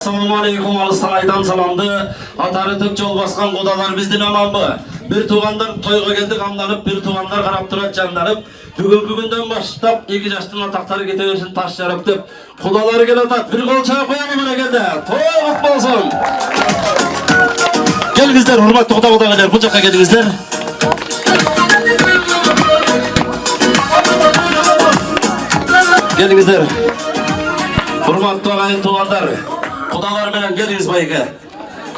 Assalamu alaikum, alыстан айтам саламды. Атарытып жол басқан құдалар бізден аман бы. Bir туғандар тойға келді қамданып, bir туғандар қарап тұрады жанданып. Бүгінгі күнден баштап, екі жастың атақтары кете берсін тас жарып деп. Құдалар кел атат, бір қол чай қоямы мына келді. Той құт болсын. Келіңіздер, құрметті құда-құдағайлар, бұл жаққа келіңіздер. Келіңіздер. Құрметті ағайын туғандар. Құдалар менен келіңіз байға.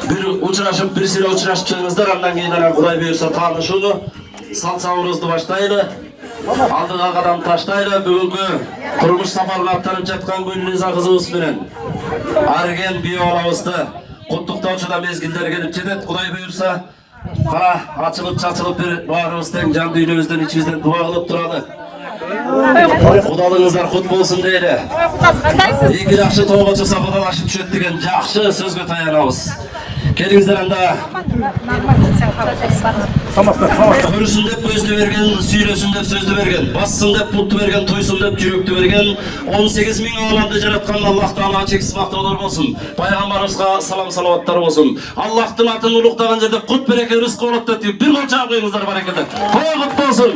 Bir uçraşıp, birisiyle uçraşıp çıkыңızдар, andan кейін Құдай бұйырса танышуды, салсауырызды баштайлы, алдыға қадам таштайлы, бүгінгі тұрмыш сапарына аттанып жатқан Гүлниза қызыбыз менен Арген биолабызды құттықтаушыда мезгілдер келіп жетеді. Құдай бұйырса, қара açılıp çaçılıp bir barımızдан, жан дүйнөбүздөн, içimизден дуа кылып турады. Құдалыңыздар құт болсын дейді. Екі жақшы тоға чықса құдалашып түседі деген жақшы сөзге таянамыз. Келіңіздер анда. Көрсін деп көзді берген, сүйресін деп сөзді берген, бассын деп пұтты берген, тойсын деп жүректі берген, 18 мың аламды жаратқан Аллахтан чексіз мақтаулар болсын. Пайғамбарымызға салам салауаттар болсын. Аллахтың атын ұлықтаған жерде құт береке рызқы болады деп бір қол чағып қойыңыздар барекелді. Той құт болсын.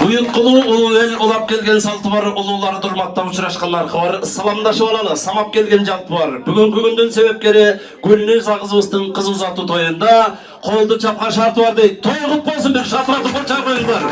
Ұйытқылы ұлы ел олап келген салты бар, ұлылары дұрматта ұшырашқан нарқы бар, саламдашып алалы, самап келген жалпы бар. Бүгінгі күнден себепкері Гүлниза қызыбыздың қыз ұзату тойында қолды чапқан шарты бар дейді. Той құт болсын, бір шатыратып бір чап қойыңдар.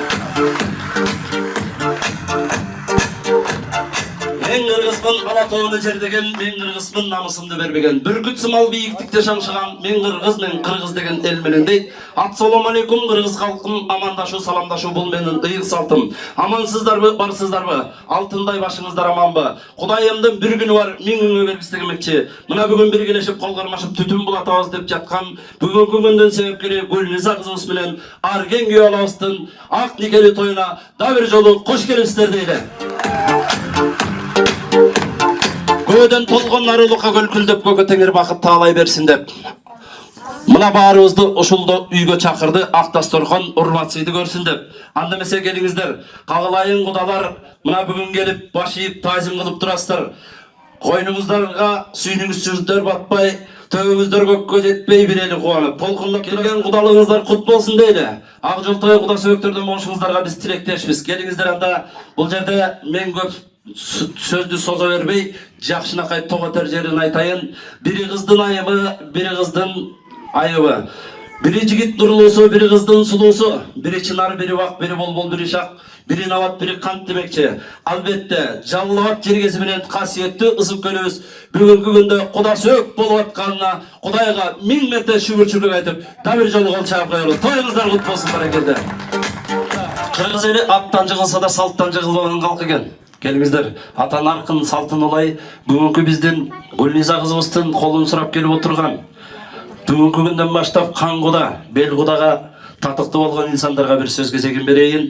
Мен қырғызбын Алатауыны жердеген, мен қырғызбын намысымды бербеген. Бүркіт сымал биіктікте шаңшыған, мен қырғыз, мен қырғыз деген ел менен дейді. Ассалауму алейкум қырғыз халқым, амандашу, саламдашу бұл менің иық салтым. Амансыздар бы, барсыздар бы, алтындай башыңыздар аман бы. Құдайымдың бір күні бар, мен күнге бергістігімекші. Мына бүгін біргелешіп, қолғармашып, түтін бұлатауыз деп жатқан, бүгінгі күнден себепкері Гүлниза қызымыз менен Арген биолабыздың ақ некелі тойына да бір жолы қош келіпсіздер дейді. Көден толған нарылыққа көлкілдеп, көке теңер бақыт талай берсін деп. Мына барымызды ұшылды үйге чақырды, ақтастырған ұрматсыйды көрсін деп. Андамесе келіңіздер, қағылайын құдалар, мына бүгін келіп, башиып, тазим қылып тұрастыр. Қойныңыздарға сүйніңіз сөздер батпай, төгіңіздер көкке жетпей бірелі қуанып. Толқынлық келген құдалығыңыздар құт болсын дейді. Ақ жолтай құда сөктерден болшыңыздарға біз тілектешпіз. Келіңіздер анда, бұл жерде мен көп сөзді соза бербей, жақшынақай тоғатар жерін айтайын. Бірі қыздың айыбы, бірі қыздың айыбы. Бірі жігіт нұрлысы, бірі қыздың сұлысы. Бірі чынар, бірі вақ, бірі бол, бірі шақ, бірі нават, бірі қант демекші. Албетте, жаллават жергесі менен қасиетті ысып көліміз бүгінгі күнде құда сөк болып атқанына Құдайға мың мәрте шүгіршілік айтып, табір жолы қол шағып қойылы. Тойыңыздар құт болсын барекелді. Қырғыз елі аттан жығылса да салттан жығылбаған халық екен. Келіңіздер, ата нарқын салтын олай, бүгінгі бізден Гүлниза қызымыздың қолын сұрап келіп отырған. Бүгінгі күнден баштап қан құда, бел құдаға татықты болған инсандарға бір сөз кезегін берейін.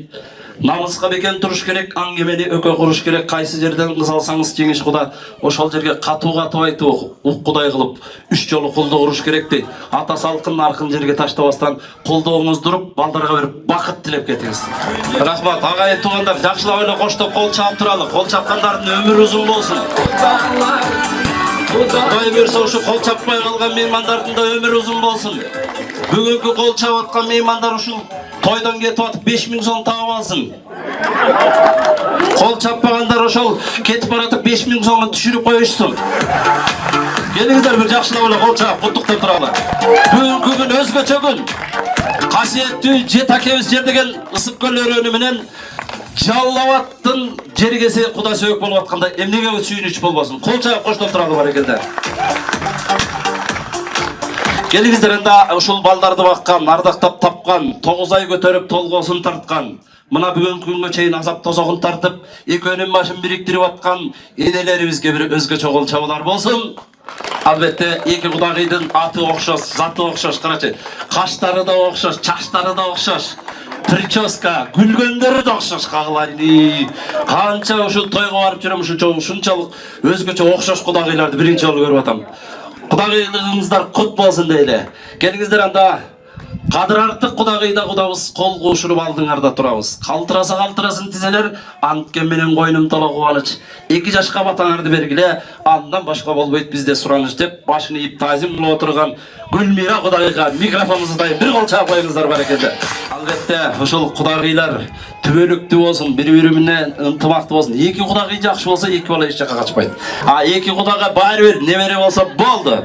Намысқа бекен тұрыш керек, аңгемені өке құрыш керек, қайсы жерден қыз алсаңыз жеңіш құда, ошол жерге қату-қату айту, ұқ құдай қылып, үш жолы қолды ұрыш керек дейді. Ата салқын нарқын жерге таштабастан қолдауыңыз тұрып, балдарға бір бақыт тілеп кетіңіз. Рахмат, ағайын туғандар, жақшылап ойлы қоштап қол чап тұралы, қол чапқандардың өмір ұзын болсын. Құдай берсе ұшы қол чаппай қалған меймандардың да өмір ұзын болсын. Бүгінгі қол чап атқан меймандар ұшыл тойдан кетіп атып 5000 сом тауып алсын. Қол чаппағандар ошол кетіп баратып 5000 сомын түшіріп қойышсын. Келіңіздер бір жақшылап ойлы қол чап құттықтап тұралы. Бүгінгі күн өзгөчө күн. Қасиетті жет акебіз жер деген ысып көл өрөөнү жаллаваттың жергесі құда сөйік болып атқанда емнеге сүйініш болбасын. Қол чап қоштап тұралы барекелді. Келіңіздер анда ұшыл балдарды баққан, ардақтап тапқан, 9 ай көтеріп толғосын тартқан, мына бүгін күнге чейін азап тозоғын тартып, екөнің башын біріктіріп атқан енелерімізге бір өзгөчө қол чабулар болсын. Албетте, екі құдағидың аты оқшаш, заты оқшаш, қарачы, қаштары да оқшаш, чаштары да оқшаш, прическа, күлгендері да оқшаш қағылайны. Қанша ұшыл тойға барып жүрем, ұшыншалық өзгөчө оқшаш құдағиларды бірінші жолы көріп атам. Құдағилығыңыздар құт болсын дейді. Келіңіздер анда Кадыр артык кудагыйда кудабыз, кол кошуруп алдыңарда турабыз. Калтыраса калтырасын тизелер, анткен менен койнум тола кубаныч. 2 жашка батаңарды бергиле, андан башка болбойт бизде сураныч деп башын ийип тазим кылып отурган Гүлмира кудагыйга микрофонубуздай бир кол чаап коюңуздар баракелде. Албетте, ошол кудагыйлар түбөлүктүү болсун, бири-бири менен ынтымактуу болсун. 2 кудагый жакшы болсо, 2 бала эч жакка качпайт. 2 кудага баары бир небере болсо болду.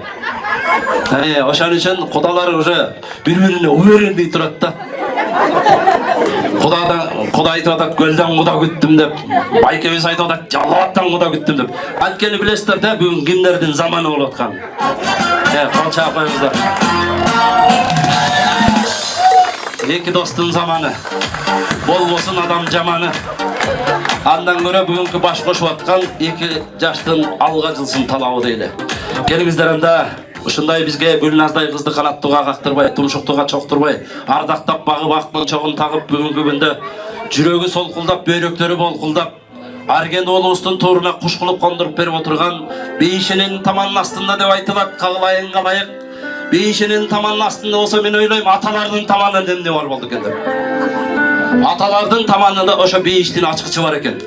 Ошон үчүн кудалар уже бири-бирине үйрөнбөй турат да. Куда айтып атат, көлдөн куда күттүм деп, байкебиз айтып атат, жалбаттан куда күттүм деп. Анткени билесиздер да, бүгүн кимдердин заманы болуп аткан. Кол чаап коюңуздар. 2 достун заманы. Болбосун адам жаманы. Андан көрө бүгүнкү баш кошуп аткан 2 жаштын алга жылсын талабы дейли. Келиңиздер анда ушундай бизге Гүлназдай кызды канаттууга кактырбай, тумшуктууга чоктурбай, ардактап багып актын чогун тагып бүгүнкү күндө жүрөгү солкулдап, бөйрөктөрү болкулдап, Арген оолубуздун тууруна куш кылып кондуруп берип отурган бейишенин таманын астында деп айтылат, кагылайынга ылайык. Бейишенин таманын астында болсо мен ойлойм, аталардын таманында эмне бар болду экен деп. Аталардын таманында ошо бейиштин ачкычы бар экен.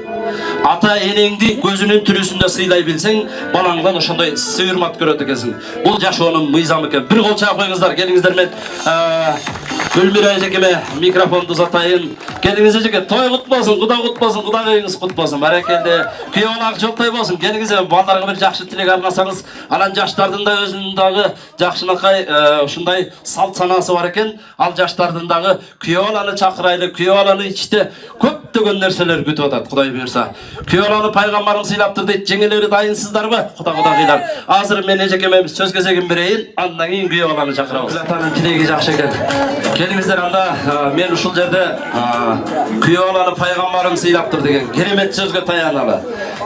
Ата энеңди көзүнүн түрүсүндө сыйлай билсең, балаңдан ошондой сый-урмат көрөт экенсиң. Бул жашоонун мыйзамы экен. Бир кол чаап коюңуздар, келиңиздер мен Гүлмира эжекеме микрофонду uzatайын. Келиңиз эжеке, той кут болсун, куда кут болсун, кудагыйыңыз кут болсун. Баракелде. Күйөө бала жолтой болсун. Келиңиз, балдарга бир жакшы тилек арнасаңыз, анан жаштардын да өзүнүн дагы жакшынакай ушундай салт санасы бар экен. Ал жаштардын дагы күйөө баланы чакырайлы, күйөө баланы ичте көптөгөн нерселер күтүп атат, Кудай буйрса. Күйөө баланы пайгамбарым сыйлаптыр дейт. Жеңелери дайынсыздарбы? Кудагыйлар. Азыр мен эжекеме сөз кезегин берейин, андан кийин күйөө баланы чакырабыз. Атанын тилеги жакшы экен. Келиңиздер анда мен ушул жерде күйөө баланы пайгамбарым сыйлаптыр деген керемет сөзгө таяналы.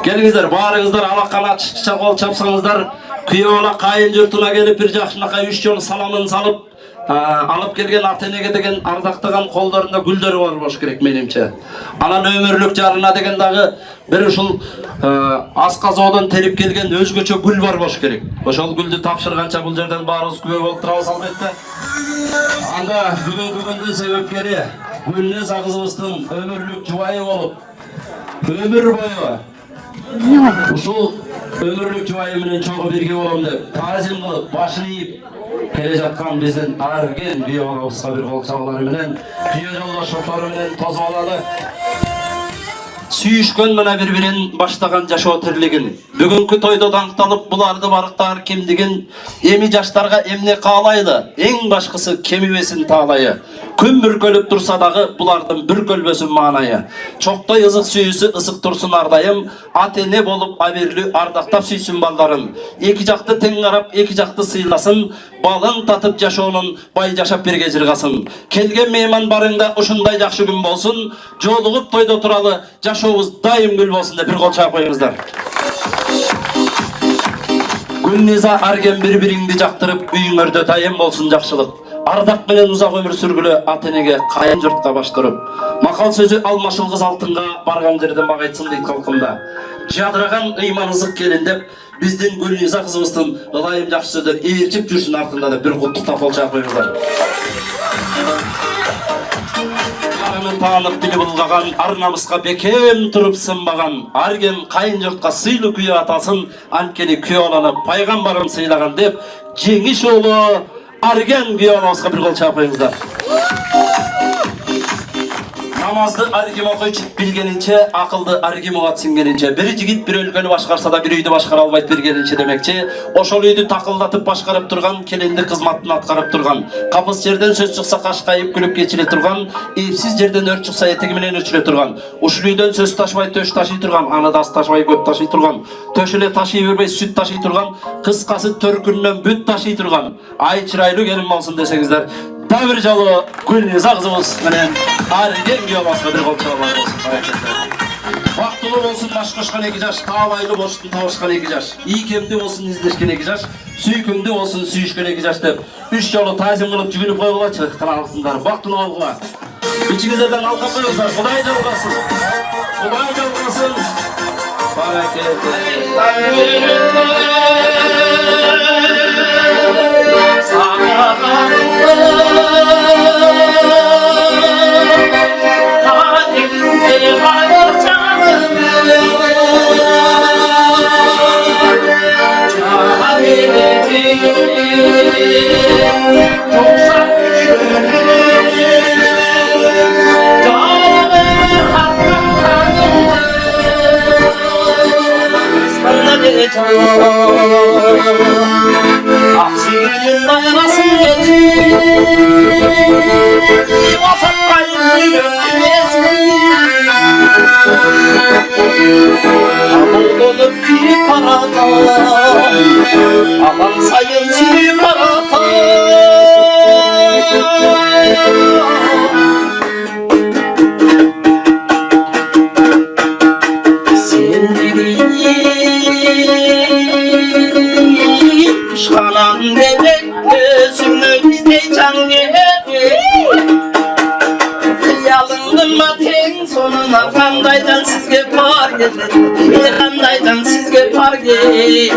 Келиңиздер, баарыңыздар алакан ачыкча кол чапсаңыздар, күйөө бала кайын журтуна келип бир жакшынакай 3 жолу саламын салып, алып келген ата-энеге деген ардактаган колдорунда гүлдөр бар болуш керек менимче. Анан өмүрлүк жарына деген дагы бир ушул асказоодон терип келген өзгөчө гүл бар болуш керек. Ошол гүлдү тапшырганча бул жерден баарыбыз күбө болуп турабыз албетте. Анда бүгүнкү күндүн себепкери Гүлназ кызыбыздын өмүрлүк жубайы болуп, өмүр бою ушул өмүрлүк жубайы менен чогуу бирге болом деп таазим кылып, башын ийип келе жаткан биздин Арген күйөө балабызга бир кол чабуулары менен, күйөө жолдоштору менен тосуп алалы. Сүйүшкөн мына бири-бирин баштаган жашоо тирлигин, бүгүнкү тойдо даңкталып буларды барыктар кимдигин, эми жаштарга эмне каалайлы, эң башкысы кемибесин таалайы. Күн бүркөлүп турса дагы булардын бүркөлбөсүн маанайы. Чоктой ызык сүйүүсү ысык турсун ардайым, ата-эне болуп абирлүү ардактап сүйсүн балдарын. Эки жакты тең карап, эки жакты сыйласын, балын татып жашоонун бай жашап берге жыргасын. Келген мейман барыңда ушундай жакшы күн болсун, жолугуп тойдо туралы жашообуз дайым гүл болсун деп бир кол чаап коюңуздар. Гүлниза Арген бири-бириңди жактырып, үйүңөрдө дайым болсун жакшылык. Ардак менен узак өмүр сүргүлө ата-энеге кайын журтка баш туруп. Макал сөзү алмашыл кыз алтынга барган жерден багайтсын дейт калкымда. Жадыраган ыйман ызык келин деп биздин Гүлниза кызыбыздын ылайым жакшы сөздөр ээрчип жүрсүн артында деп бир куттуктап кол чаап коюңуздар. Таанып били булгаган, ар намыска бекем туруп сынбаган, Арген кайын журтка сыйлуу күйөө атасын, анткени күйөө баланы пайгамбарым сыйлаган деп жеңиш оолу Арген күйөө балабызга бир кол чаап коюңуздар. Намазды Аргим окуйт билгенинче, акылды Аргим угат сиңгенинче. Бир жигит бир өлкөнү башкарса да бир үйдү башкара албайт бергенинче демекчи. Ошол үйдү такылдатып башкарып турган, келиндик кызматын аткарып турган, капыс жерден сөз чыкса кашкайып күлүп кечире турган, эпсиз жерден өрт чыкса этеги менен өчүрө турган, ушул үйдөн сөз ташбай төш ташый турган, аны да ташбай көп ташый турган, төш эле ташый бербей сүт ташый турган, кыскасы төркүннөн бүт ташый турган, ай чырайлуу келин болсун десеңиздер, да бир жолу Гүлниза кызыбыз менен Арген күйөө балабызга бир кол чабуулар болсун. Бактылуу болсун баш кошкон 2 жаш, таалайлуу болсун табышкан 2 жаш, ийкемдүү болсун издешкен 2 жаш, сүйкүмдүү болсун сүйүшкөн 2 жаш деп 3 жолу таазим кылып жүгүнүп койгулачы каналсыңдар. Бактылуу болгула. Ичиңизден алкап коюңуздар. Кудай жалгасын. Кудай жалгасын. Баракелде. Aksiyenin dayanasın getir Vatan kayıp Aman olup bir parada Aman sayın parada Sen dediğin Şanan demek gözümüzde can gelir Yalındım ateğin sonuna Kandaydan sizge par gelir Kandaydan sizge par gelir